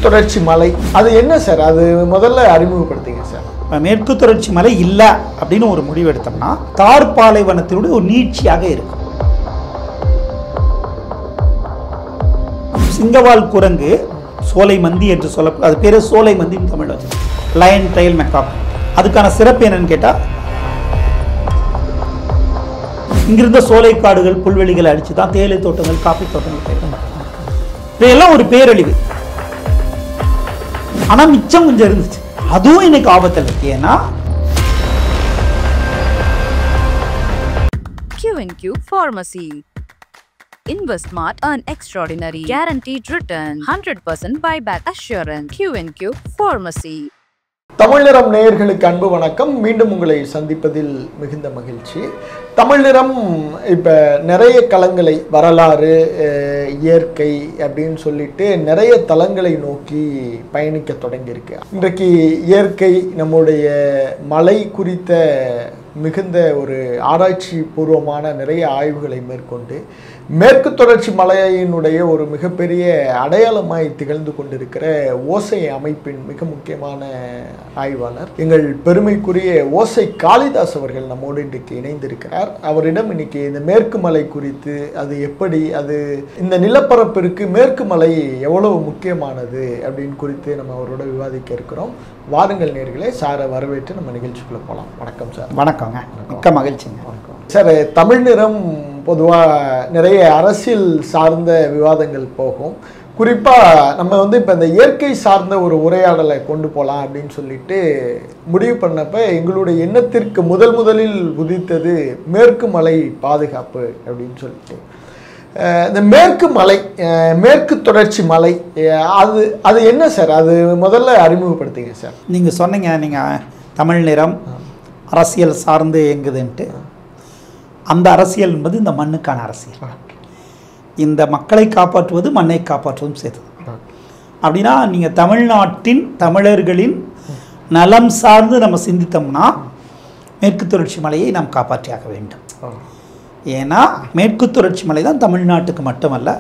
தொடர்ச்சி மலை அது என்ன சார்? அது முதல்ல அறிமுகப்படுத்திங்க சார். மேற்கு தொடர்ச்சி மலை இல்லை அப்படின்னு ஒரு முடிவு எடுத்தோம்னா தார் பாலைவனத்தினுடைய ஒரு நீட்சியாக இருக்கும். சிங்கவால் குரங்கு சோலை மந்தி என்று சொல்லக்கூடாது, அது பேரு சோலை மந்தின்னு தமிழ் வச்சு, லயன் டைல் மெக்காக். அதுக்கான சிறப்பு என்னன்னு கேட்டால், இங்கிருந்த சோலை காடுகள் புல்வெளிகளை அடிச்சு தான் தேயிலை தோட்டங்கள் காப்பி தோட்டங்கள் இவையெல்லாம் ஒரு பேரழிவு. ஆனால் மிச்சம் கொஞ்சம் இருந்துச்சு, அதுவும் இன்னைக்கு ஆபத்தில் இருக்கு. ஏன்னா Q&Q Pharmacy. Invest smart, earn extraordinary, guaranteed return, 100% buyback assurance. Q&Q Pharmacy. Tamil நிறம் நேயர்களுக்கு அன்பு வணக்கம். மீண்டும் உங்களை சந்திப்பதில் மிகுந்த மகிழ்ச்சி. தமிழ் நிறம் இப்போ நிறைய களங்களை, வரலாறு, இயற்கை அப்படின்னு சொல்லிட்டு நிறைய தளங்களை நோக்கி பயணிக்க தொடங்கியிருக்கு. இன்றைக்கு இயற்கை, நம்முடைய மலை குறித்த மிகுந்த ஒரு ஆராய்ச்சி பூர்வமான நிறைய ஆய்வுகளை மேற்கொண்டு மேற்கு தொடர்ச்சி மலையினுடைய ஒரு மிகப்பெரிய அடையாளமாய் திகழ்ந்து கொண்டிருக்கிற ஓசை அமைப்பின் மிக முக்கியமான ஆய்வாளர், எங்கள் பெருமைக்குரிய ஓசை காளிதாஸ் அவர்கள் நம்மோடு இன்றைக்கு இணைந்திருக்கிறார். அவரிடம் இன்னைக்கு இந்த மேற்கு மலை குறித்து, அது எப்படி, அது இந்த நிலப்பரப்பிற்கு மேற்கு மலை எவ்வளவு முக்கியமானது அப்படின்னு குறித்து நம்ம அவரோட விவாதிக்க இருக்கிறோம். வாருங்கள் நேயர்களே, சாரை வரவேற்று நம்ம நிகழ்ச்சிக்குள்ள போகலாம். வணக்கம் சார். வணக்கங்க, மிக்க மகிழ்ச்சிங்க. வணக்கம் சார். தமிழ் நிறம் பொதுவாக நிறைய அரசியல் சார்ந்த விவாதங்கள் போகும். குறிப்பாக நம்ம இப்போ இந்த இயற்கை சார்ந்த ஒரு உரையாடலை கொண்டு போகலாம் அப்படின்னு சொல்லிட்டு முடிவு பண்ணப்ப எங்களுடைய எண்ணத்திற்கு முதலில் உதித்தது மேற்கு மலை பாதுகாப்பு அப்படின்னு சொல்லிட்டு. இந்த மேற்கு மலை, மேற்கு தொடர்ச்சி மலை, அது என்ன சார்? அது முதல்ல அறிமுகப்படுத்திங்க சார். நீங்கள் சொன்னீங்க, நீங்கள் தமிழ் நிறம் அரசியல் சார்ந்து இயங்குதுன்ட்டு. அந்த அரசியல் என்பது இந்த மண்ணுக்கான அரசியல். இந்த மக்களை காப்பாற்றுவது மண்ணை காப்பாற்றுவதும் சேர்த்து. அப்படின்னா நீங்கள் தமிழ்நாட்டின் தமிழர்களின் நலம் சார்ந்து நம்ம சிந்தித்தோம்னா மேற்கு தொடர்ச்சி மலையை நாம் காப்பாற்றியாக வேண்டும். ஏன்னா மேற்கு தொடர்ச்சி மலை தான் தமிழ்நாட்டுக்கு மட்டுமல்ல,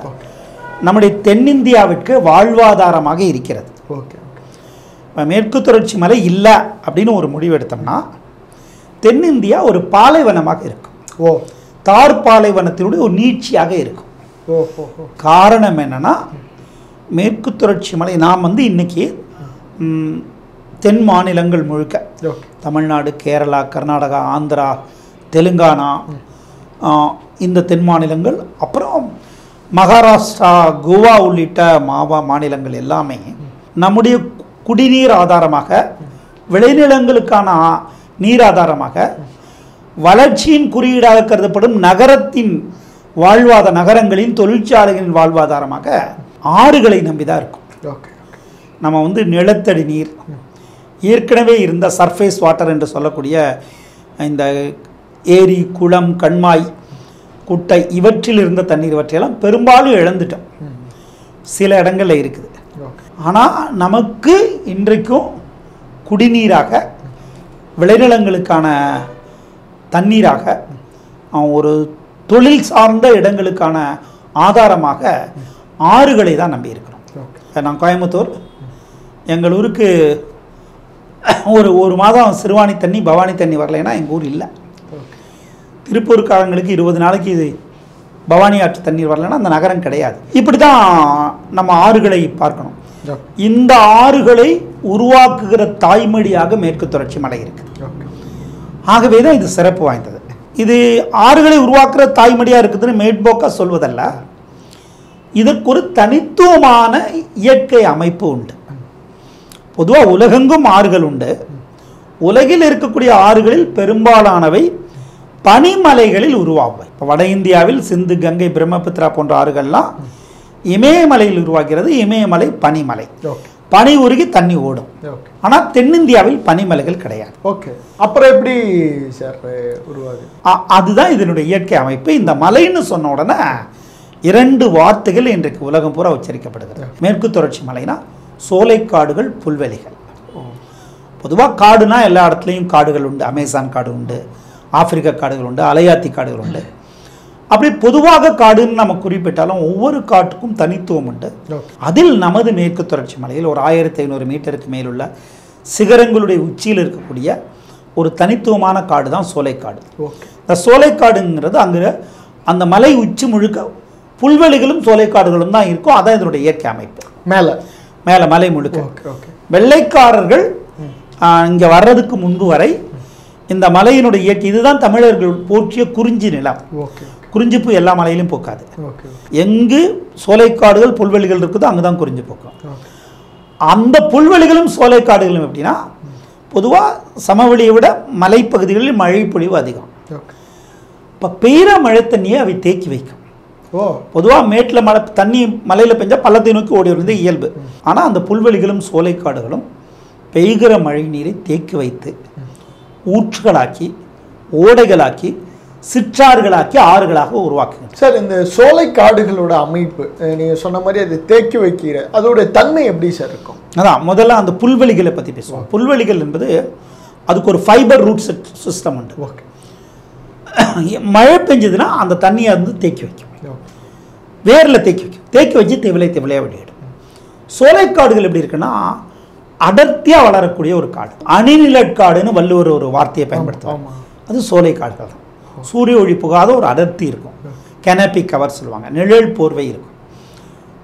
நம்முடைய தென்னிந்தியாவிற்கு வாழ்வாதாரமாக இருக்கிறது. மேற்கு தொடர்ச்சி மலை இல்லை அப்படின்னு ஒரு முடிவு எடுத்தோம்னா தென்னிந்தியா ஒரு பாலைவனமாக இருக்கும். தார் பாலைவனத்தினுடைய ஒரு நீட்சியாக இருக்கும். காரணம் என்னன்னா, மேற்கு தொடர்ச்சி மலை நாம் இன்னைக்கு தென் மாநிலங்கள் முழுக்க, தமிழ்நாடு, கேரளா, கர்நாடகா, ஆந்திரா, தெலுங்கானா, இந்த தென் மாநிலங்கள், அப்புறம் மகாராஷ்டிரா, கோவா உள்ளிட்ட மாநிலங்கள் எல்லாமே நம்முடைய குடிநீர் ஆதாரமாக, விளைநிலங்களுக்கான நீர் ஆதாரமாக, வளர்ச்சியின் குறியீடாக கருதப்படும் நகரத்தின் நகரங்களின் தொழிற்சாலைகளின் வாழ்வாதாரமாக ஆறுகளை நம்பிதான் இருக்கும். நம்ம நிலத்தடி நீர், ஏற்கனவே இருந்த சர்ஃபேஸ் வாட்டர் என்று சொல்லக்கூடிய இந்த ஏரி, குளம், கண்மாய், குட்டை இவற்றில் இருந்த தண்ணீர் இவற்றையெல்லாம் பெரும்பாலும் இழந்துட்டோம். சில இடங்களில் இருக்குது. ஆனால் நமக்கு இன்றைக்கும் குடிநீராக, விளைநிலங்களுக்கான தண்ணீராக, ஒரு தொழில் சார்ந்த இடங்களுக்கான ஆதாரமாக ஆறுகளை தான் நம்பி இருக்கிறோம். நான் கோயம்புத்தூர், எங்கள் ஊருக்கு ஒரு மாதம் சிறுவாணி தண்ணி, பவானி தண்ணி வரலைன்னா எங்கள் ஊர் இல்லை. திருப்பூர்காரங்களுக்கு 20 நாளைக்கு பவானி ஆற்று தண்ணீர் வரலைன்னா அந்த நகரம் கிடையாது. இப்படி தான் நம்ம ஆறுகளை பார்க்கணும். இந்த ஆறுகளை உருவாக்குகிற தாய்மொழியாக மேற்கு தொடர்ச்சி மலை இருக்குது. ஆகவே தான் இது சிறப்பு வாய்ந்தது. இது ஆறுகளை உருவாக்குற தாய்மொழியாக இருக்குதுன்னு மேற்போக்காக சொல்வதல்ல, இதற்கு ஒரு தனித்துவமான இயற்கை அமைப்பு உண்டு. பொதுவாக உலகெங்கும் ஆறுகள் உண்டு. உலகில் இருக்கக்கூடிய ஆறுகளில் பெரும்பாலானவை பனிமலைகளில் உருவாகும். இப்போ வட இந்தியாவில் சிந்து, கங்கை, பிரம்மபுத்திரா போன்ற ஆறுகள்லாம் இமயமலையில் உருவாகிறது. இமயமலை பனிமலை, பனி உருகி தண்ணி ஓடும். ஆனால் தென்னிந்தியாவில் பனிமலைகள் கிடையாது. அப்புறம் எப்படி சார் உருவாகுது? அதுதான் இதனுடைய இயற்கை அமைப்பு. இந்த மலைன்னு சொன்ன உடனே 2 வார்த்தைகள் இன்றைக்கு உலகம் பூரா உச்சரிக்கப்படுகிறது. மேற்கு தொடர்ச்சி மலைனா சோலைக்காடுகள், புல்வெளிகள். பொதுவாக காடுனா எல்லா இடத்துலையும் காடுகள் உண்டு. அமேசான் காடு உண்டு, ஆப்பிரிக்க காடுகள் உண்டு, அலையாத்தி காடுகள் உண்டு. அப்படி பொதுவாக காடுன்னு நம்ம குறிப்பிட்டாலும் ஒவ்வொரு காட்டுக்கும் தனித்துவம் உண்டு. அதில் நமது மேற்கு தொடர்ச்சி மலையில் ஒரு 1500 மீட்டருக்கு மேலுள்ள சிகரங்களுடைய உச்சியில் இருக்கக்கூடிய ஒரு தனித்துவமான காடு தான் சோலைக்காடு. இந்த சோலைக்காடுங்கிறது அங்கே அந்த மலை உச்சி முழுக்க புல்வெளிகளும் சோலைக்காடுகளும் தான் இருக்கும். அதான் இதனுடைய இயற்கை அமைப்பு. மேலே மேலே மலை முழுக்க வெள்ளைக்காரர்கள் இங்கே வர்றதுக்கு முன்பு வரை இந்த மலையினுடைய இயற்கை இதுதான் தமிழர்கள் போற்றிய குறிஞ்சி நிலம். குறிஞ்சிப்பூ எல்லா மலையிலும் பூக்காது. எங்கு சோலைக்காடுகள் புல்வெளிகள் இருக்குதோ அங்கே தான் குறிஞ்சி பூக்கும். அந்த புல்வெளிகளும் சோலைக்காடுகளும் எப்படின்னா பொதுவாக சமவெளியை விட மலைப்பகுதிகளில் மழை பொழிவு அதிகம். இப்போ பெய்கிற மழை தண்ணியை அவை தேக்கி வைக்கும். பொதுவாக மேட்டில் மழை தண்ணி மலையில் பெஞ்சால் பள்ளத்தை நோக்கி ஓடி வருவது இயல்பு. ஆனால் அந்த புல்வெளிகளும் சோலைக்காடுகளும் பெய்கிற மழை நீரை தேக்கி வைத்து ஊற்றுகளாக்கி ஓடைகளாக்கி சிற்றாறுகளாக்கி ஆறுகளாக உருவாக்குங்க. சார், இந்த சோலைக்காடுகளோட அமைப்பு நீங்கள் சொன்ன மாதிரி அது தேக்கி வைக்கிற அதோட தன்மை எப்படி சார் இருக்கும்? அதான் முதல்ல அந்த புல்வெளிகளை பற்றி பேசுவோம். புல்வெளிகள் என்பது அதுக்கு ஒரு ஃபைபர் ரூட் சிஸ்டம் உண்டு. மழை பெஞ்சதுன்னா அந்த தண்ணியை வந்து தேக்கி வைக்கும், வேரில் தேக்கி வைக்கும். தேக்கி வச்சு தேவிலையாக வெளியிடும். சோலைக்காடுகள் எப்படி இருக்குன்னா அடர்த்தியாக வளரக்கூடிய ஒரு காடு. அணிநிலக்காடுன்னு வள்ளுவர் ஒரு வார்த்தையை பயன்படுத்துவாங்க. அது சோலைக்காடுகள் தான். சூரிய ஒளி புகாத ஒரு அடர்த்தி இருக்கும். கெனப்பி கவர் சொல்லுவாங்க. நிழல் போர்வை இருக்கும்.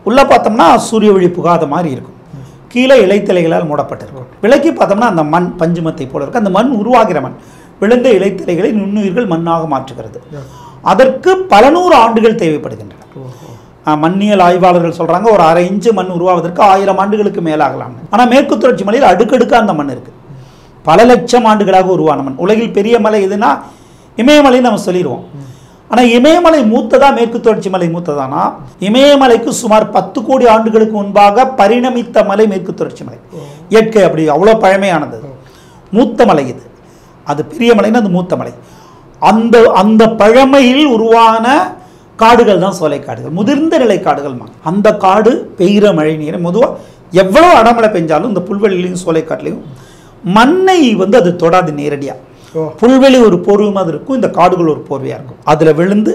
உள்ளே பார்த்தோம்னா சூரிய ஒளி புகாத மாதிரி இருக்கும். கீழே இலைத்தலைகளால் மூடப்பட்டிருக்கும். விலக்கி பார்த்தோம்னா அந்த மண் பஞ்சுமத்தை போல இருக்கும். அந்த மண் உருவாகிற மண் விழுந்த இலைத்தலைகளை நுண்ணுயிர்கள் மண்ணாக மாற்றுகிறது. அதற்கு பல நூறு ஆண்டுகள் தேவைப்படுகின்றன. மண்ணியல் ஆய்வாளர்கள் சொல்கிறாங்க ஒரு 1/2 இன்ச்சு மண் உருவாவதற்கு 1000 ஆண்டுகளுக்கு மேலாகலாம். ஆனால் மேற்கு தொடர்ச்சி மலையில் அடுக்கடுக்காக அந்த மண் இருக்குது. பல லட்சம் ஆண்டுகளாக உருவான மண். உலகில் பெரிய மலை எதுனா இமயமலைன்னு நம்ம சொல்லிடுவோம். ஆனால் இமயமலை மூத்ததா மேற்கு தொடர்ச்சி மலை மூத்ததானா? இமயமலைக்கு சுமார் 10 கோடி ஆண்டுகளுக்கு முன்பாக பரிணமித்த மலை மேற்கு தொடர்ச்சி மலை. இயற்கை அப்படி அவ்வளோ பழமையானது. மூத்த மலை இது. அது பெரிய மலைன்னு அது மூத்த மலை. அந்த அந்த பழமையில் உருவான காடுகள் தான் சோலைக்காடுகள், முதிர்ந்த நிலை காடுகள். அந்த காடு பெய்கிற மழை நீரை பொதுவாக எவ்வளோ அடமழை பெஞ்சாலும் இந்த புல்வெளியிலையும் சோலைக்காட்டிலையும் மண்ணை வந்து அது தொடாது நேரடியாக. புல்வெளி ஒரு போர்வை மாதிரி இருக்கும், இந்த காடுகள் ஒரு போர்வையாக இருக்கும். அதில் விழுந்து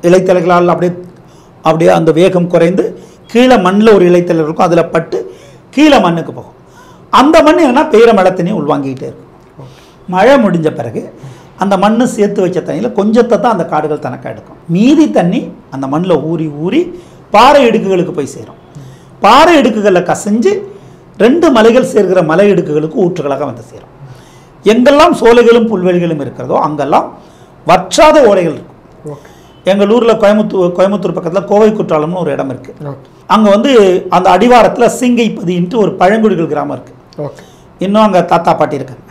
இலைத்தலைகளால் அப்படியே அந்த வேகம் குறைந்து கீழே மண்ணில் ஒரு இலைத்தலை இருக்கும், அதில் பட்டு கீழே மண்ணுக்கு போகும். அந்த மண் என்னன்னா பெய்கிற மழை தண்ணியை உள்வாங்கிக்கிட்டே இருக்கும். மழை முடிஞ்ச பிறகு அந்த மண்ணு சேர்த்து வச்ச தண்ணியில் கொஞ்சத்தை தான் அந்த காடுகள் தனக்காக எடுக்கும். மீதி தண்ணி அந்த மண்ணில் ஊறி ஊறி பாறை இடுக்குகளுக்கு போய் சேரும். பாறை இடுக்குகளில் கசிஞ்சு 2 மலைகள் சேர்க்கிற மலை இடுக்குகளுக்கு ஊற்றுகளாக வந்து சேரும். எங்கெல்லாம் சோலைகளும் புல்வெளிகளும் இருக்கிறதோ அங்கெல்லாம் வற்றாத ஓடைகள் இருக்கும். எங்கள் ஊரில் கோயம்புத்தூர் பக்கத்தில் கோவை குற்றாலம்னு ஒரு இடம் இருக்குது. அங்கே வந்து அந்த அடிவாரத்தில் சிங்கைப்பதின்ட்டு ஒரு பழங்குடிகள் கிராமம் இருக்குது. இன்னும் அங்கே தாத்தா பாட்டி இருக்காங்க.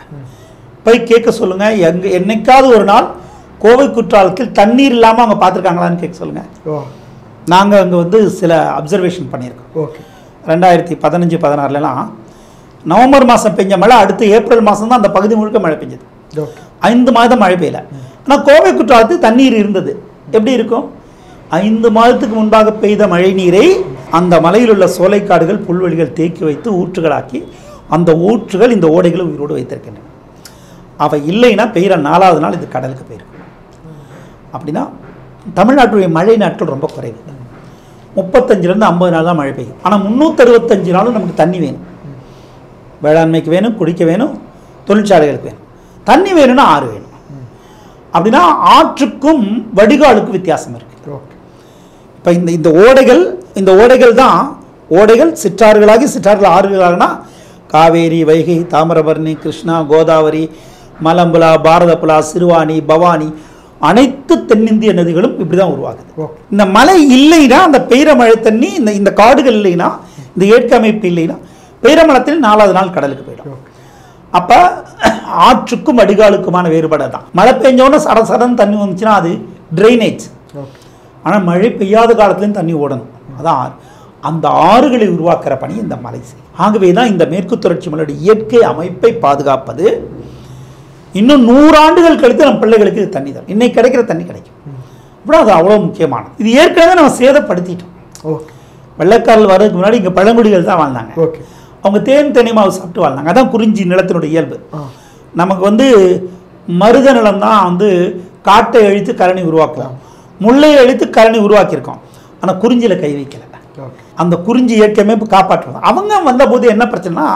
போய் கேட்க சொல்லுங்கள், என்னைக்காவது ஒரு நாள் கோவை குற்றாலத்தில் தண்ணீர் இல்லாமல் அவங்க பார்த்துருக்காங்களான்னு கேட்க சொல்லுங்கள். நாங்கள் அங்கே வந்து சில அப்சர்வேஷன் பண்ணியிருக்கோம். 2015-16 நவம்பர் மாதம் பெஞ்ச மழை அடுத்து ஏப்ரல் மாதம் தான் அந்த பகுதி முழுக்க மழை பெஞ்சது. 5 மாதம் மழை பெய்யல. ஆனால் கோவை குற்றாலத்தில் தண்ணீர் இருந்தது. எப்படி இருக்கும்? 5 மாதத்துக்கு முன்பாக பெய்த மழை நீரை அந்த மலையில் உள்ள சோலைக்காடுகள் புல்வெளிகள் தேக்கி வைத்து ஊற்றுகளாக்கி அந்த ஊற்றுகள் இந்த ஓடைகளை உயிரோடு வைத்திருக்கின்றன. அவை இல்லைன்னா பெய்கிற 4வது நாள் இது கடலுக்கு போயிருக்கும். அப்படின்னா தமிழ்நாட்டுடைய மழை நாட்கள் ரொம்ப குறைவு. 35லேருந்து 50 நாள் தான் மழை பெய்யும். ஆனால் 365 நாளும் நமக்கு தண்ணி வேணும். வேளாண்மைக்கு வேணும், குடிக்க வேணும், தொழிற்சாலைகளுக்கு வேணும். தண்ணி வேணும்னா ஆறு வேணும். அப்படின்னா ஆற்றுக்கும் வடிகாலுக்கும் வித்தியாசம் இருக்கு. இப்போ இந்த ஓடைகள் தான் ஓடைகள் சிற்றாறுகளாகி சிற்றாறுகள் ஆறுகளாகனா காவேரி, வைகை, தாமிரபரணி, கிருஷ்ணா, கோதாவரி, மலம்புலா, பாரதப்புலா, சிறுவாணி, பவானி அனைத்து தென்னிந்திய நதிகளும் இப்படி தான் உருவாகுது. இந்த மழை இல்லைன்னா அந்த பெய்கிற மழை தண்ணி இந்த காடுகள் இல்லைன்னா இந்த இயற்கை அமைப்பு இல்லைன்னா பெய்கிற மழத்தில் 4வது நாள் கடலுக்கு போயிடும். அப்போ ஆற்றுக்கும் வடிகாலுக்குமான வேறுபாடு தான். மழை பெஞ்சோன்னு சடசடன் தண்ணி வந்துச்சுன்னா அது ட்ரைனேஜ். ஆனால் மழை பெய்யாத காலத்துலேயும் தண்ணி ஓடணும். அதான் அந்த ஆறுகளை உருவாக்குற பணி இந்த மலை செய்யும். ஆகவே தான் இந்த மேற்கு தொடர்ச்சி மலையோட இயற்கை அமைப்பை பாதுகாப்பது. இன்னும் 100 ஆண்டுகள் கழித்து நம்ம பிள்ளைகளுக்கு இது தண்ணி தான். இன்னைக்கு கிடைக்கிற தண்ணி கிடைக்கும். அப்புறம் அது அவ்வளோ முக்கியமானது. இது ஏற்கனவே நம்ம சேதப்படுத்திட்டோம். வெள்ளைக்காரர்கள் வர்றதுக்கு முன்னாடி இங்கே பழங்குடிகள் தான் வாழ்ந்தாங்க. அவங்க தேனி மாவு சாப்பிட்டு வாழ்ந்தாங்க. அதான் குறிஞ்சி நிலத்தினுடைய இயல்பு. நமக்கு வந்து மருத நிலம் தான் வந்து காட்டை அழித்து கரணி உருவாக்கலாம். முல்லை அழித்து கழனி உருவாக்கியிருக்கோம். ஆனால் குறிஞ்சியில் கை வைக்கல. அந்த குறிஞ்சி இயக்கமே காப்பாற்றுவாங்க. அவங்க வந்தபோது என்ன பிரச்சனைனா,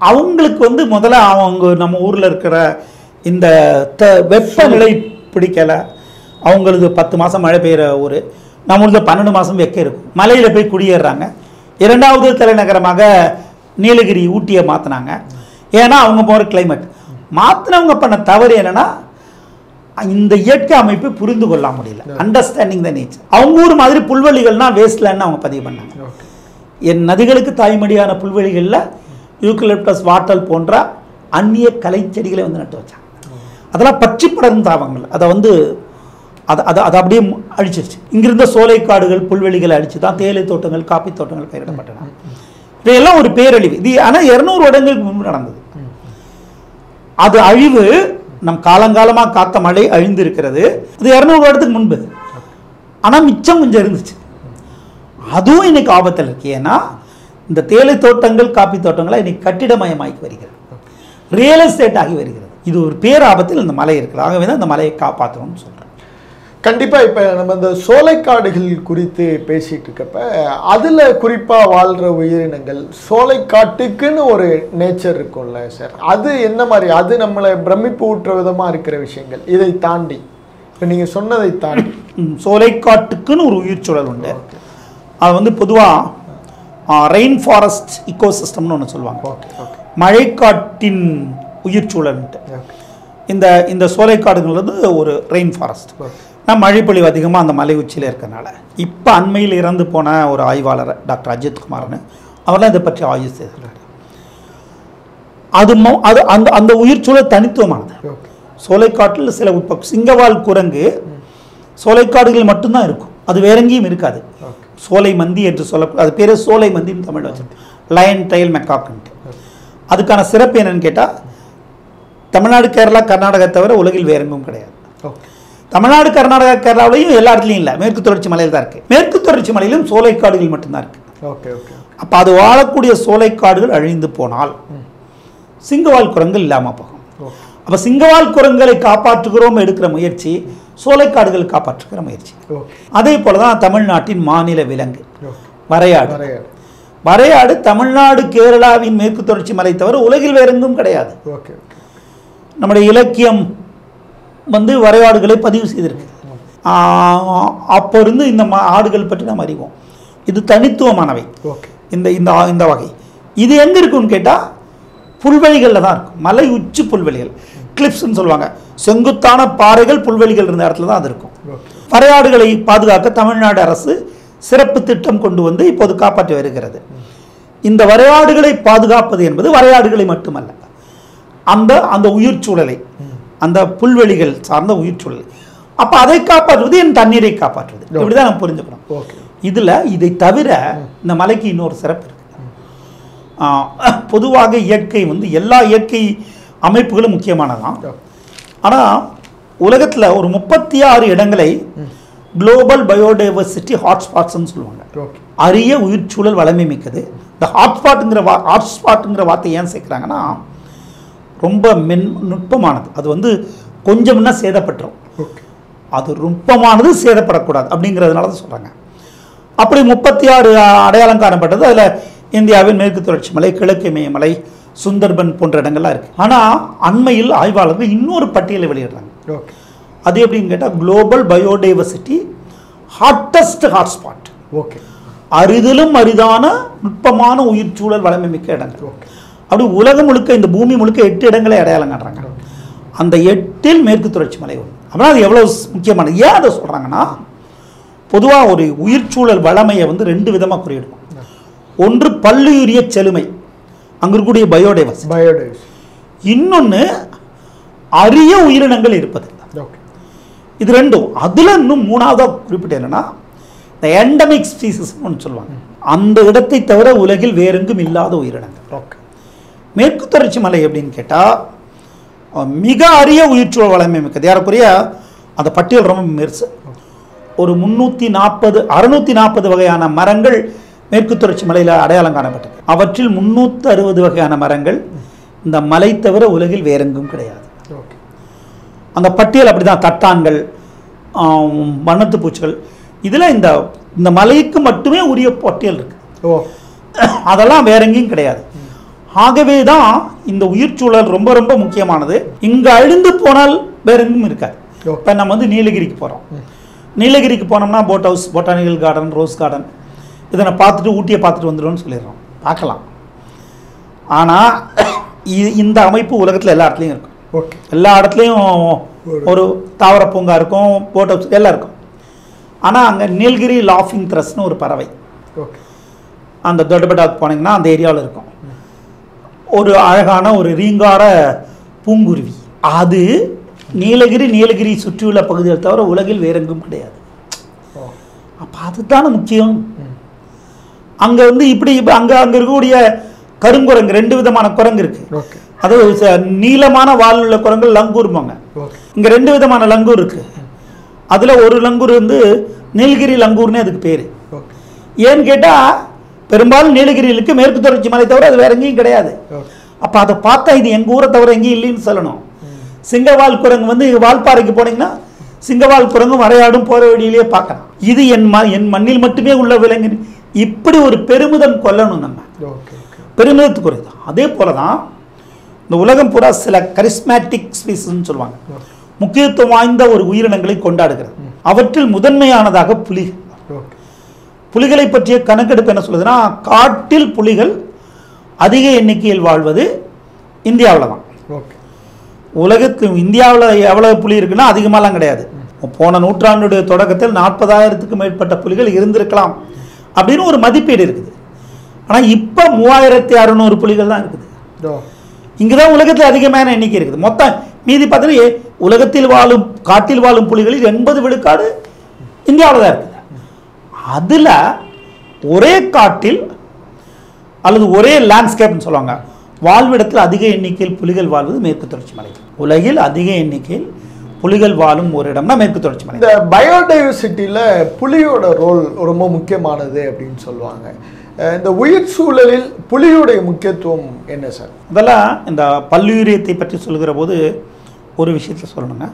அவங்களுக்கு வந்து முதல்ல அவங்க நம்ம ஊரில் இருக்கிற இந்த வெப்பநிலை பிடிக்கலை. அவங்களுக்கு 10 மாதம் மழை பெய்கிற ஊர், நம்மளுக்கு 12 மாதம் வெக்க இருக்கும். மலையில் போய் குடியேறாங்க. 2வது தலைநகரமாக நீலகிரி ஊட்டியை மாற்றினாங்க. ஏன்னா அவங்க போகிற கிளைமேட் மாற்றினவங்க பண்ண தவறு என்னென்னா, இந்த இயற்கை அமைப்பை புரிந்து கொள்ள முடியல. Understanding the nature. அவங்க ஊர் மாதிரி புல்வெளிகள்னா வேஸ்ட்லேன்னு அவங்க பதிவு பண்ணாங்க. என் நதிகளுக்கு தாய்மடியான புல்வெளிகளில் யூக்கலிப்டஸ் வாட்டல் போன்ற அந்நிய கலை செடிகளை வந்து நட்டு வச்சாங்க. அதெல்லாம் பற்றி படர்ந்த தாவங்கள். அதை வந்து அதை அப்படியே அழிச்சிருச்சு. இங்கிருந்த சோலைக்காடுகள் புல்வெளிகளை அழிச்சு தான் தேயிலை தோட்டங்கள் காப்பி தோட்டங்கள் பயிரிடப்பட்டன. இதையெல்லாம் ஒரு பேரழிவு. இது ஆனால் 200 வருடங்களுக்கு முன்பு நடந்தது. அது அழிவு நம் காலங்காலமாக காத்த மழை அழிந்து இருக்கிறது. அது 200 வருடத்துக்கு முன்பு. ஆனால் மிச்சம் கொஞ்சம் இருந்துச்சு. அதுவும் இன்னைக்கு ஆபத்தில் இருக்கு. ஏன்னா இந்த தேயிலை தோட்டங்கள் காப்பி தோட்டங்களாக இன்னைக்கு கட்டிடமயமாகி வருகிறது, ரியல் எஸ்டேட் ஆகி வருகிறது. இது ஒரு பேராபத்தில் இந்த மலை இருக்குது. ஆகவே தான் இந்த மலையை காப்பாற்றணும்னு சொல்கிறேன். கண்டிப்பாக இப்போ நம்ம இந்த சோலைக்காடுகள் குறித்து பேசிகிட்டு இருக்கப்ப அதில் குறிப்பாக வாழ்கிற உயிரினங்கள், சோலைக்காட்டுக்குன்னு ஒரு நேச்சர் இருக்கும்ல சார், அது என்ன மாதிரி? அது நம்மளை பிரமிப்பு ஊட்டுற விதமாக இருக்கிற விஷயங்கள். இதை தாண்டி இப்போ நீங்கள் சொன்னதை தாண்டி சோலைக்காட்டுக்குன்னு ஒரு உயிர் சூழல் உண்டு. அது வந்து பொதுவாக ரெயின் ஃபாரஸ்ட் இக்கோசிஸ்டம்னு ஒன்று சொல்லுவாங்க. மழைக்காட்டின் உயிர் சூழல்ன்ட்டு. இந்த சோலைக்காடுகள் வந்து ஒரு ரெயின் ஃபாரஸ்ட். மழைப்பொழிவு அதிகமாக அந்த மலை உச்சியில் இருக்கிறனால இப்போ அண்மையில் இறந்து போன ஒரு ஆய்வாளர் டாக்டர் அஜித் குமார்னு அவர்லாம் இதை பற்றி ஆய்வு செய்திருக்காரு. அது அந்த உயிர் சூழல் தனித்துவமானது. சோலைக்காட்டில் சில சிங்கவால் குரங்கு சோலைக்காடுகள் மட்டும்தான் இருக்கும், அது வேற எங்கேயும் இருக்காது. சோலை மந்தி என்று சொல்லக்கூடிய, அது பேர் சோலை மந்தின்னு தமிழ் வச்சிருக்கு, லயன் டைல் மெக்காக்ன்ட்டு. அதுக்கான சிறப்பு என்னன்னு கேட்டால், தமிழ்நாடு கேரளா கர்நாடகா தவிர உலகில் வேற எங்கும் கிடையாது. தமிழ்நாடு கர்நாடகா கேரளாவிலையும் எல்லா இடத்துலையும் இல்லை, மேற்கு தொடர்ச்சி மலையில் தான் இருக்குது. மேற்கு தொடர்ச்சி மலையிலும் சோலைக்காடுகள் மட்டும்தான் இருக்குது. அப்போ அது வாழக்கூடிய சோலைக்காடுகள் அழிந்து போனால் சிங்கவால் குரங்குகள் இல்லாமல் போகும். அப்போ சிங்கவால் குரங்குகளை காப்பாற்றுகிறோம் எடுக்கிற முயற்சி சோலைக்காடுகள் காப்பாற்றுகிற முயற்சி. அதே போல தான் தமிழ்நாட்டின் மாநில விலங்கு வரையாடு. வரையாடு தமிழ்நாடு கேரளாவின் மேற்கு தொடர்ச்சி மலை தவிர உலகில் வேற எங்கும் கிடையாது. நம்முடைய இலக்கியம் வந்து வரையாடுகளை பதிவு செய்திருக்கு. அப்போ இருந்து இந்த ஆடுகள் பற்றி நாம் அறிவோம். இது தனித்துவமானவை. இந்த வகை இது எங்க இருக்குன்னு கேட்டால் புல்வெளிகளில் தான் இருக்கும். மலை உச்சி புல்வெளிகள், கிளிப்ஸ்ன்னு சொல்லுவாங்க. செங்குத்தான பாறைகள் புல்வெளிகள் இருந்த இடத்துல தான் அது இருக்கும். வரையாடுகளை பாதுகாக்க தமிழ்நாடு அரசு சிறப்பு திட்டம் கொண்டு வந்து இப்போது காப்பாற்றி வருகிறது. இந்த வரையாடுகளை பாதுகாப்பது என்பது வரையாடுகளை மட்டுமல்ல, அந்த உயிர் சூழலை, அந்த புல்வெளிகள் சார்ந்த உயிர் சூழல். அப்போ அதை காப்பாற்றுவது என் தண்ணீரை காப்பாற்றுவது. இப்படிதான் நம்ம புரிஞ்சுக்கணும். இதில் இதை தவிர இந்த மலைக்கு இன்னொரு சிறப்பு இருக்கு. பொதுவாக இயற்கை வந்து எல்லா இயற்கை அமைப்புகளும் முக்கியமானதான். ஆனால் உலகத்தில் ஒரு 36 இடங்களை குளோபல் பயோடைவர்சிட்டி ஹாட்ஸ்பாட்ஸ்ன்னு சொல்லுவாங்க. அரிய உயிர் சூழல் வளமை மிக்கது. இந்த ஹாட்ஸ்பாட்டுங்கிற வார்த்தை ஏன் சேர்க்குறாங்கன்னா, ரொம்ப நுட்பமானது. அது வந்து கொஞ்சம்னா சேதப்பட்டுரும், அது நுட்பமானது சேதப்படக்கூடாது அப்படிங்கிறதுனால தான் சொல்கிறாங்க. அப்படி 36 அடையாளம் காணப்பட்டது. அதில் இந்தியாவின் மேற்கு தொடர்ச்சி மலை, கிழக்கு இமயமலை, சுந்தர்பன் போன்ற இடங்கள்லாம் இருக்குது. ஆனால் அண்மையில் ஆய்வாளர்கள் இன்னொரு பட்டியலை வெளியிடுறாங்க. அது எப்படின்னு கேட்டால் குளோபல் பயோடைவர்சிட்டி ஹாட்டஸ்ட் ஹாட்ஸ்பாட். அரிதிலும் அரிதான நுட்பமான உயிர் சூழல் வளமை மிக்க இடங்கள். அப்படி உலகம் முழுக்க, இந்த பூமி முழுக்க 8 இடங்களை அடையாளம் காட்டுறாங்க. அந்த 8இல் மேற்கு தொடர்ச்சி மலை ஒன்று. அப்படின்னா அது எவ்வளோ முக்கியமானது. ஏன் அதை சொல்கிறாங்கன்னா, பொதுவாக ஒரு உயிர் சூழல் வளமையை வந்து 2 விதமாக குறியிடுவோம். ஒன்று பல்லுயிரிய செழுமை, அங்கே இருக்கக்கூடிய பயோடைவர்சிட்டி. இன்னொன்று அரிய உயிரினங்கள் இருப்பது. இது ரெண்டும். அதில் இன்னும் 3ஆவதாக குறிப்பிட்ட என்னன்னா, இந்த எண்டமிக் ஸ்பீசிஸ்ன்னு ஒன்று சொல்லுவாங்க. அந்த இடத்தை தவிர உலகில் வேறெங்கும் இல்லாத உயிரினங்கள். மேற்கு தொடர்ச்சி மலை எப்படின்னு கேட்டால் மிக அரிய உயிர்ச்சூழல் வளமை மிக்கது. ஏறக்குறைய அந்த பட்டியல் ரொம்ப மெர்சு. ஒரு 640 வகையான மரங்கள் மேற்கு தொடர்ச்சி மலையில் அடையாளம் காணப்பட்டது. அவற்றில் 360 வகையான மரங்கள் இந்த மலை தவிர உலகில் வேறெங்கும் கிடையாது. அந்த பட்டியல் அப்படி தான். தட்டான்கள், வண்ணத்து பூச்சிகள், இதில் இந்த இந்த மலைக்கு மட்டுமே உரிய பட்டியல் இருக்கு. அதெல்லாம் வேற எங்கேயும் கிடையாது. ஆகவே தான் இந்த உயிர் சூழல் ரொம்ப ரொம்ப முக்கியமானது. இங்கே அழிந்து போனால் வேற எங்கும் இருக்காது. இப்போ நம்ம வந்து நீலகிரிக்கு போகிறோம். நீலகிரிக்கு போனோம்னா boat house, botanical garden, rose garden இதனை பார்த்துட்டு ஊட்டியை பார்த்துட்டு வந்துடும்னு சொல்லிடுறோம். பார்க்கலாம். ஆனால் இந்த அமைப்பு உலகத்தில் எல்லா இடத்துலையும் இருக்கும். எல்லா இடத்துலையும் ஒரு தாவர பூங்கா இருக்கும், போட் ஹவுஸ் எல்லாம் இருக்கும். ஆனால் அங்கே நீலகிரி லாஃபிங் த்ரஸ்னு ஒரு பறவை, அந்த தொட்டபெட்டாவுக்கு போனீங்கன்னா அந்த ஏரியாவில் இருக்கும். ஒரு அழகான ஒரு ரீங்கார பூங்குருவி. அது நீலகிரி சுற்றியுள்ள பகுதிகள் தவிர உலகில் வேற எங்கும் கிடையாது. அப்போ அதுதானே முக்கியம். அங்கே வந்து இப்படி அங்கே இருக்கக்கூடிய கருங்குரங்கு, 2 விதமான குரங்கு இருக்கு. அது நீளமான வால் உள்ள குரங்கு லங்கூர்பாங்க. இங்கே 2 விதமான லங்கூர் இருக்கு. அதில் ஒரு லங்கூர் வந்து நீலகிரி லங்கூர்னே அதுக்கு பேர். ஏன்னு கேட்டால் பெரும்பாலும் நீலகிரியிலுக்கு மேற்கு தொடர்ச்சி மலை தவிர அது வேற எங்கேயும் கிடையாது. அப்போ அதை பார்த்தா இது எங்கள் ஊரை தவிர எங்கேயும் இல்லைன்னு சொல்லணும். சிங்கவால் குரங்கு வந்து வால்பாறைக்கு போனீங்கன்னா சிங்கவால் குரங்கு வரையாடும் போகிற வழியிலேயே பார்க்கலாம். இது என் மண்ணில் மட்டுமே உள்ள விலங்கு. இப்படி ஒரு பெருமிதம் கொள்ளணும். நம்ம பெருமிதத்துக்குரியது. அதே போல தான் இந்த உலகம் பூரா சில கரிஸ்மேட்டிக் ஸ்பீசிஸ்ன்னு சொல்லுவாங்க, முக்கியத்துவம் வாய்ந்த ஒரு உயிரினங்களை கொண்டாடுகிறது. அவற்றில் முதன்மையானதாக புலிகள். புலிகளை பற்றிய கணக்கெடுப்பு என்ன சொல்லுதுன்னா, காட்டில் புலிகள் அதிக எண்ணிக்கையில் வாழ்வது இந்தியாவில் தான். உலகத்தில் இந்தியாவில் எவ்வளவு புலி இருக்குன்னா அதிகமாலாம் கிடையாது. போன நூற்றாண்டுடைய தொடக்கத்தில் 40,000க்கும் மேற்பட்ட புலிகள் இருந்திருக்கலாம் அப்படின்னு ஒரு மதிப்பீடு இருக்குது. ஆனால் இப்போ 3600 புலிகள் தான் இருக்குது. இங்கே தான் உலகத்தில் அதிகமான எண்ணிக்கை இருக்குது. மொத்தம் மீதி பார்த்தீங்கன்னா உலகத்தில் வாழும் காட்டில் வாழும் புலிகளில் 80 விழுக்காடு இந்தியாவில் தான் இருக்குது. அதில் ஒரே காட்டில் அல்லது ஒரே லேண்ட்ஸ்கேப்னு சொல்லுவாங்க, வாழ்விடத்தில் அதிக எண்ணிக்கையில் புலிகள் வாழ்வது மேற்கு தொடர்ச்சி மலை. உலகில் அதிக எண்ணிக்கையில் புலிகள் வாழும் ஒரு இடம்னா மேற்கு தொடர்ச்சி மலை. இந்த பயோடைவர்சிட்டியில் புலியோட ரோல் ரொம்ப முக்கியமானது அப்படின்னு சொல்லுவாங்க. இந்த உயிர் சூழலில் புலியுடைய முக்கியத்துவம் என்ன சார்? அதெல்லாம் இந்த பல்லுயிரியத்தை பற்றி சொல்கிற போது ஒரு விஷயத்தை சொல்லணுங்க.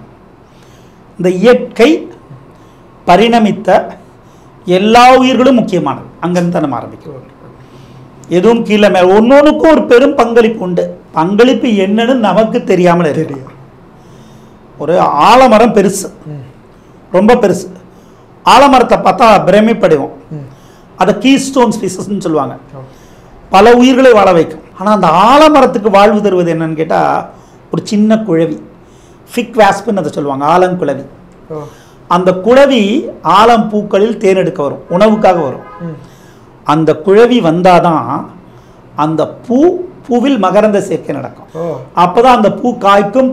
இந்த இயற்கை பரிணமித்த எல்லா உயிர்களும் முக்கியமானது. அங்கேருந்து தான் நம்ம ஆரம்பிக்கிறோம். எதுவும் கீழே மேலே ஒன்னொன்றுக்கும் ஒரு பெரும் பங்களிப்பு உண்டு. பங்களிப்பு என்னன்னு நமக்கு தெரியாமல் தெரியும். ஒரு ஆலமரம் பெருசு, ரொம்ப பெருசு. ஆலமரத்தை பார்த்தா பிரமிப்படைவோம். அதை கீஸ்டோன் ஸ்பீசஸ்ன்னு சொல்லுவாங்க. பல உயிர்களை வாழ வைக்கும். ஆனால் அந்த ஆலமரத்துக்கு வாழ்வு தருவது என்னன்னு கேட்டால் ஒரு சின்ன குழவி, ஃபிக் வாஸ்ப்னு அதை சொல்லுவாங்க, ஆலங்குழவி. அந்த குழவி ஆலம் பூக்களில் தேனெடுக்க வரும், உணவுக்காக வரும். அந்த குழவி வந்தாதான் அந்த பூவில் மகரந்த சேர்க்கை நடக்கும். அப்போதான் அந்த பூ காய்க்கும்,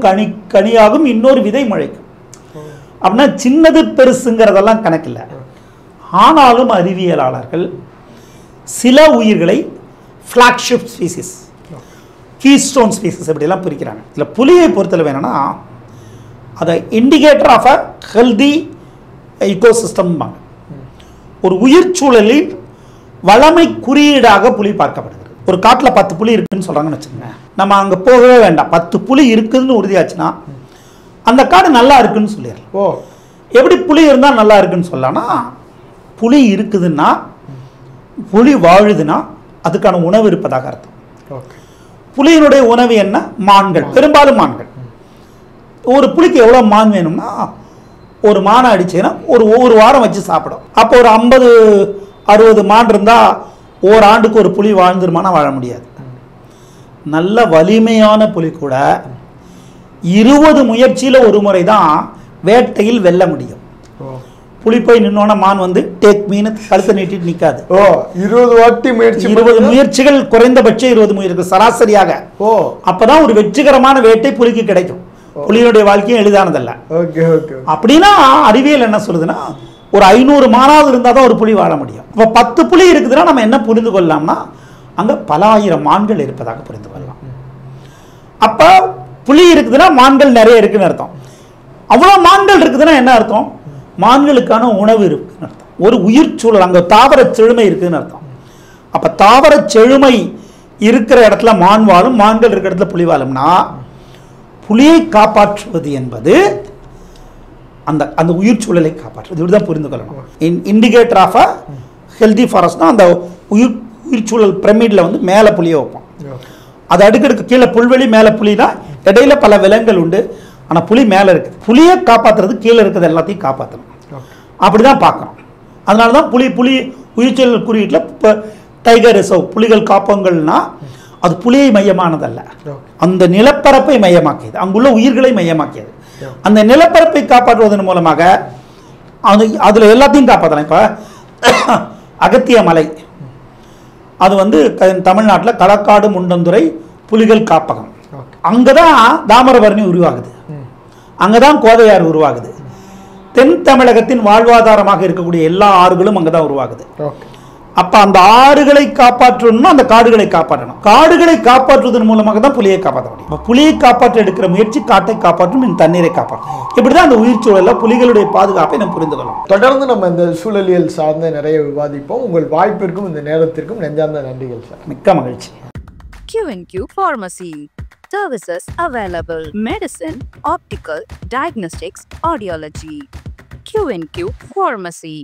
கனியாகும், இன்னொரு விதை முளைக்கும். அப்படின்னா சின்னது பெருசுங்கிறதெல்லாம் கணக்கில்லை. ஆனாலும் அறிவியலாளர்கள் சில உயிர்களை ஃப்ளாக்ஷிப் ஸ்பீசிஸ், கீஸ்டோன் ஸ்பீசிஸ் இப்படிலாம் பிரிக்கிறாங்க. இதில் புலியை பொறுத்தளவு என்னன்னா, அதை இண்டிகேட்டர் ஆஃப் அ ஹெல்தி ஈகோசிஸ்டம்பாங்க. ஒரு உயிர் சூழலில் வளமை குறியீடாக புலி பார்க்கப்படுகிறது. ஒரு காட்டில் 10 புலி இருக்குன்னு சொல்கிறாங்கன்னு வச்சுக்கோங்க, நம்ம அங்கே போகவே வேண்டாம். 10 புலி இருக்குதுன்னு உறுதியாச்சுன்னா அந்த காடு நல்லா இருக்குன்னு சொல்லிடலாம். எப்படி புலி இருந்தால் நல்லா இருக்குன்னு சொல்லலாம்னா, புலி இருக்குதுன்னா, புலி வாழுதுன்னா அதுக்கான உணவு இருப்பதாக அர்த்தம். புலியினுடைய உணவு என்ன? மான்கள், பெரும்பாலும் மான்கள். ஒரு புலிக்கு எவ்வளோ மான் வேணும்னா, ஒரு மானை அடிச்சுன்னா ஒரு வாரம் வச்சு சாப்பிடும். அப்போ ஒரு 50-60 மான் இருந்தால் ஓராண்டுக்கு ஒரு புலி வாழ்ந்துருமானா வாழ முடியாது. நல்ல வலிமையான புலி கூட 20 முயற்சியில் ஒரு முறை தான் வேட்டையில் வெல்ல முடியும். புலி போய் நின்னோன்னா மான் வந்து டேக் மீன் கழுத்தை நீட்டிட்டு நிற்காது. 20 முயற்சிகள், குறைந்தபட்சம் 20 முயற்சிகள் சராசரியாக. அப்பதான் ஒரு வெற்றிகரமான வேட்டை புலிக்கு கிடைக்கும். புலியினுடைய வாழ்க்கையும் எளிதானதல்ல. அப்படின்னா அறிவியல் என்ன சொல்லுதுன்னா, ஒரு 500 மானாவது இருந்தால் தான் ஒரு புலி வாழ முடியும். இப்போ 10 புலி இருக்குதுன்னா நம்ம என்ன புரிந்து கொள்ளலாம்னா, அங்கே பல ஆயிரம் மான்கள் இருப்பதாக புரிந்து கொள்ளலாம். அப்போ புலி இருக்குதுன்னா மான்கள் நிறைய இருக்குன்னு அர்த்தம். அவ்வளோ மான்கள் இருக்குதுன்னா என்ன அர்த்தம்? மான்களுக்கான உணவு இருக்குன்னு அர்த்தம். ஒரு உயிர் சூழல், அங்கே தாவர செழுமை இருக்குதுன்னு அர்த்தம். அப்போ தாவர செழுமை இருக்கிற இடத்துல மான் வாழும், மான்கள் இருக்கிற இடத்துல புலி வாழும்னா, புலியை காப்பாற்றுவது என்பது அந்த அந்த உயிர் சூழலை காப்பாற்றுறது. இப்படிதான் புரிந்து கொள்ளணும். இண்டிகேட்டர் ஆஃப் அ ஹெல்தி ஃபாரஸ்ட்னா அந்த உயிர் சூழல் பிரமிடில் வந்து மேலே புளியை வைப்போம். அது அடுக்கடுக்கு கீழே புல்வெளி மேலே புலினா இடையில பல விலங்குகள் உண்டு. ஆனால் புலி மேலே இருக்குது. புலியை காப்பாற்றுறது கீழே இருக்கிறது எல்லாத்தையும் காப்பாற்றணும். அப்படி தான் பார்க்கணும். அதனால தான் புலி உயிர்ச்சூழல் குறியீட்டில் இப்போ டைகர் ரிசர்வ் புலிகள் காப்பகங்கள்னா அது புலியை மையமானதல்ல, அந்த நிலப்பரப்பை மையமாக்கியது, அங்குள்ள உயிர்களை மையமாக்கியது. அந்த நிலப்பரப்பை காப்பாற்றுவதன் மூலமாக அதில் எல்லாத்தையும் காப்பாற்றலாம். இப்போ அகத்திய மலை அது வந்து தமிழ்நாட்டில் களக்காடு முண்டந்துறை புலிகள் காப்பகம். அங்கே தான் தாமிரபரணி உருவாகுது, அங்கே தான் கோதையாறு உருவாகுது. தென் தமிழகத்தின் வாழ்வாதாரமாக இருக்கக்கூடிய எல்லா ஆறுகளும் அங்கே தான் உருவாகுது. அப்போ அந்த ஆறுகளை காப்பாற்றணும்னா அந்த காடுகளை காப்பாற்றணும். காடுகளை காப்பாற்றுவதன் மூலமாக தான் புலியை காப்பாற்ற முடியும். புலியை காப்பாற்ற எடுக்கிற முயற்சி காட்டை காப்பாற்றும், இந்த தண்ணீரை காப்பாற்றும். இப்படிதான் அந்த உயிர் சூழலில் புலிகளுடைய பாதுகாப்பை நம்ம புரிந்து கொள்ளலாம். தொடர்ந்து நம்ம இந்த சூழலியல் சார்ந்த நிறைய விவாதிப்போம். உங்கள் வாய்ப்பிற்கும் இந்த நேரத்திற்கும் நெஞ்சார்ந்த நன்றிகள் சார். மிக்க மகிழ்ச்சி. Q&Q Pharmacy. Services available: medicine, optical, diagnostics, audiology. Q&Q Pharmacy.